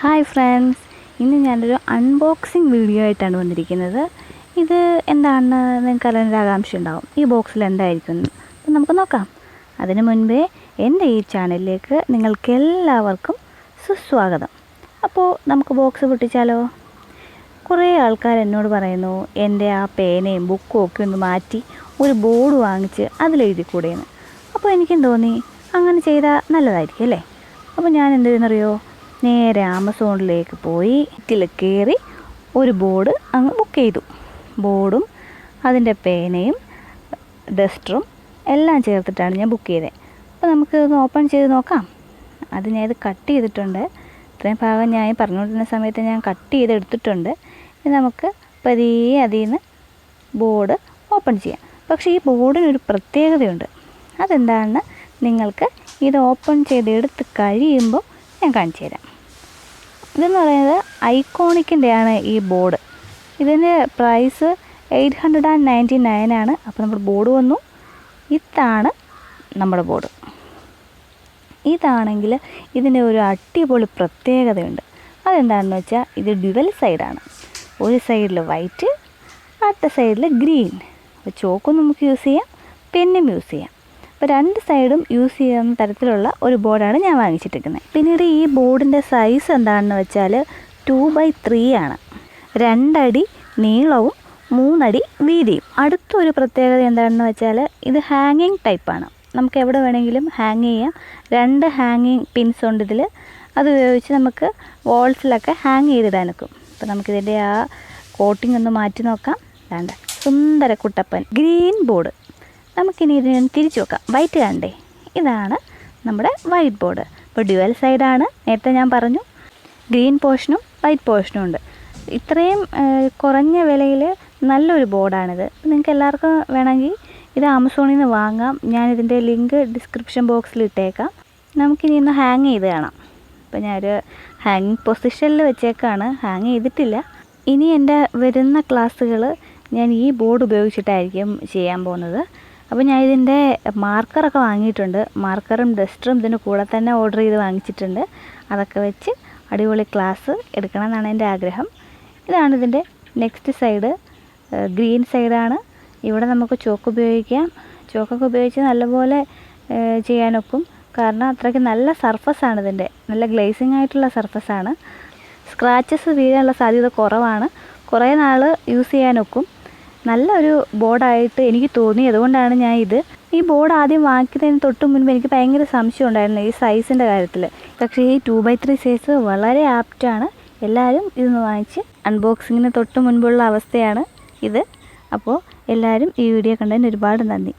Hi friends, ഇന്ന് ഞാനൊരു unboxing video ആയിട്ടാണ് വന്നിരിക്കുന്നത്. ഇത് എന്താണെന്ന് നിങ്ങൾക്ക് അറിയാൻ ആകാംക്ഷ ഉണ്ടാവും. ഈ ബോക്സിൽ എന്തായിരിക്കും അപ്പം നമുക്ക് നോക്കാം. അതിനു മുൻപേ എൻ്റെ ഈ ചാനലിലേക്ക് നിങ്ങൾക്കെല്ലാവർക്കും സുസ്വാഗതം. അപ്പോൾ നമുക്ക് ബോക്സ് പൊട്ടിച്ചാലോ? കുറേ ആൾക്കാർ എന്നോട് പറയുന്നു എൻ്റെ ആ പേനയും ബുക്കും ഒക്കെ ഒന്ന് മാറ്റി ഒരു ബോർഡ് വാങ്ങിച്ച് അതിലെഴുതിക്കൂടെയെന്ന്. അപ്പോൾ എനിക്കും തോന്നി അങ്ങനെ ചെയ്താൽ നല്ലതായിരിക്കും അല്ലേ. അപ്പോൾ ഞാൻ എന്ത് ചെയ്യുന്നറിയോ, നേരെ ആമസോണിലേക്ക് പോയി ഇതിൽ കയറി ഒരു ബോർഡ് അങ്ങ് ബുക്ക് ചെയ്തു. ബോർഡും അതിൻ്റെ പേനയും ഡസ്റ്ററും എല്ലാം ചേർത്തിട്ടാണ് ഞാൻ ബുക്ക് ചെയ്തത്. അപ്പോൾ നമുക്ക് ഒന്ന് ഓപ്പൺ ചെയ്ത് നോക്കാം. അത് ഞാൻ ഇത് കട്ട് ചെയ്തിട്ടുണ്ട്. ഇത്രയും ഭാഗം ഞാൻ പറഞ്ഞുകൊണ്ടിരുന്ന സമയത്ത് ഞാൻ കട്ട് ചെയ്തെടുത്തിട്ടുണ്ട്. ഇനി നമുക്ക് പതിയെ അതിൽ നിന്ന് ബോർഡ് ഓപ്പൺ ചെയ്യാം. പക്ഷേ ഈ ബോർഡിനൊരു പ്രത്യേകതയുണ്ട്. അതെന്താണെന്ന് നിങ്ങൾക്ക് ഇത് ഓപ്പൺ ചെയ്തെടുത്ത് കഴിയുമ്പോൾ ഞാൻ കാണിച്ചു തരാം. ഇതെന്ന് പറയുന്നത് ഐക്കോണിക്കിൻ്റെയാണ് ഈ ബോർഡ്. ഇതിൻ്റെ പ്രൈസ് 899 ആണ്. അപ്പോൾ നമ്മുടെ ബോർഡ് വന്നു. ഇതാണ് നമ്മുടെ ബോർഡ്. ഇതാണെങ്കിൽ ഇതിൻ്റെ ഒരു അടിപൊളി പ്രത്യേകതയുണ്ട്. അതെന്താണെന്ന് വെച്ചാൽ ഇത് ഡ്യുവൽ സൈഡാണ്. ഒരു സൈഡിൽ വൈറ്റ്, അടുത്ത സൈഡിൽ ഗ്രീൻ. അപ്പോൾ ചോക്കും നമുക്ക് യൂസ് ചെയ്യാം, പെന്നും യൂസ് ചെയ്യാം. അപ്പോൾ രണ്ട് സൈഡും യൂസ് ചെയ്യുന്ന തരത്തിലുള്ള ഒരു ബോർഡാണ് ഞാൻ വാങ്ങിച്ചിട്ടിരിക്കുന്നത്. പിന്നീട് ഈ ബോർഡിൻ്റെ സൈസ് എന്താണെന്ന് വെച്ചാൽ 2x3 ആണ്. 2 അടി നീളവും 3 അടി വീതിയും. അടുത്തൊരു പ്രത്യേകത എന്താണെന്ന് വെച്ചാൽ ഇത് ഹാങ്ങിങ് ടൈപ്പാണ്. നമുക്ക് എവിടെ വേണമെങ്കിലും ഹാങ് ചെയ്യാം. 2 ഹാങ്ങിങ് പിൻസ് ഉണ്ട് ഇതിൽ. അത് ഉപയോഗിച്ച് നമുക്ക് വാൾസിലൊക്കെ ഹാങ് ചെയ്തിടാനൊക്കും. അപ്പോൾ നമുക്കിതിൻ്റെ ആ കോട്ടിംഗ് ഒന്ന് മാറ്റി നോക്കാം. വേണ്ട, സുന്ദര കുട്ടപ്പൻ ഗ്രീൻ ബോർഡ്. നമുക്കിനി ഇതിനൊന്ന് തിരിച്ചു നോക്കാം. വൈറ്റ് കണ്ടേ, ഇതാണ് നമ്മുടെ വൈറ്റ് ബോർഡ്. ഇപ്പോൾ ഡ്യുവൽ സൈഡാണ്. നേരത്തെ ഞാൻ പറഞ്ഞു ഗ്രീൻ പോർഷനും വൈറ്റ് പോർഷനും ഉണ്ട്. ഇത്രയും കുറഞ്ഞ വിലയിൽ നല്ലൊരു ബോർഡാണിത്. നിങ്ങൾക്ക് എല്ലാവർക്കും വേണമെങ്കിൽ ഇത് ആമസോണിൽ നിന്ന് വാങ്ങാം. ഞാനിതിൻ്റെ ലിങ്ക് ഡിസ്ക്രിപ്ഷൻ ബോക്സിൽ ഇട്ടേക്കാം. നമുക്കിനി ഒന്ന് ഹാങ് ചെയ്ത് കാണാം. അപ്പോൾ ഞാനൊരു ഹാങ്ങിങ് പൊസിഷനിൽ വെച്ചേക്കാണ്, ഹാങ് ചെയ്തിട്ടില്ല. ഇനി എൻ്റെ വരുന്ന ക്ലാസ്സുകൾ ഞാൻ ഈ ബോർഡ് ഉപയോഗിച്ചിട്ടായിരിക്കും ചെയ്യാൻ പോകുന്നത്. അപ്പോൾ ഞാൻ ഇതിൻ്റെ മാർക്കറൊക്കെ വാങ്ങിയിട്ടുണ്ട്. മാർക്കറും ഡസ്റ്ററും ഇതിൻ്റെ കൂടെ തന്നെ ഓർഡർ ചെയ്ത് വാങ്ങിച്ചിട്ടുണ്ട്. അതൊക്കെ വെച്ച് അടിപൊളി ക്ലാസ് എടുക്കണം എന്നാണ് എൻ്റെ ആഗ്രഹം. ഇതാണ് ഇതിൻ്റെ നെക്സ്റ്റ് സൈഡ്, ഗ്രീൻ സൈഡാണ്. ഇവിടെ നമുക്ക് ചോക്ക് ഉപയോഗിക്കാം. ചോക്കൊക്കെ ഉപയോഗിച്ച് നല്ലപോലെ ചെയ്യാനൊക്കും. കാരണം അത്രയ്ക്ക് നല്ല സർഫസാണ് ഇതിൻ്റെ, നല്ല ഗ്ലേസിങ് ആയിട്ടുള്ള സർഫസാണ്. സ്ക്രാച്ചസ് വീഴാനുള്ള സാധ്യത കുറവാണ്. കുറേ നാൾ യൂസ് ചെയ്യാനൊക്കും. നല്ലൊരു ബോർഡായിട്ട് എനിക്ക് തോന്നി. അതുകൊണ്ടാണ് ഞാൻ ഈ ബോർഡ് ആദ്യം വാങ്ങിക്കുന്നതിന് തൊട്ട് മുൻപ് എനിക്ക് ഭയങ്കര സംശയം ഉണ്ടായിരുന്നു ഈ സൈസിൻ്റെ കാര്യത്തിൽ. പക്ഷേ ഈ 2x3 സൈസ് വളരെ ആപ്റ്റാണ്. എല്ലാവരും ഇതൊന്ന് വാങ്ങിച്ച് അൺബോക്സിങ്ങിന് തൊട്ട് മുൻപുള്ള അവസ്ഥയാണ് ഇത്. അപ്പോൾ എല്ലാവരും ഈ വീഡിയോ കണ്ടതിന് ഒരുപാട് നന്ദി.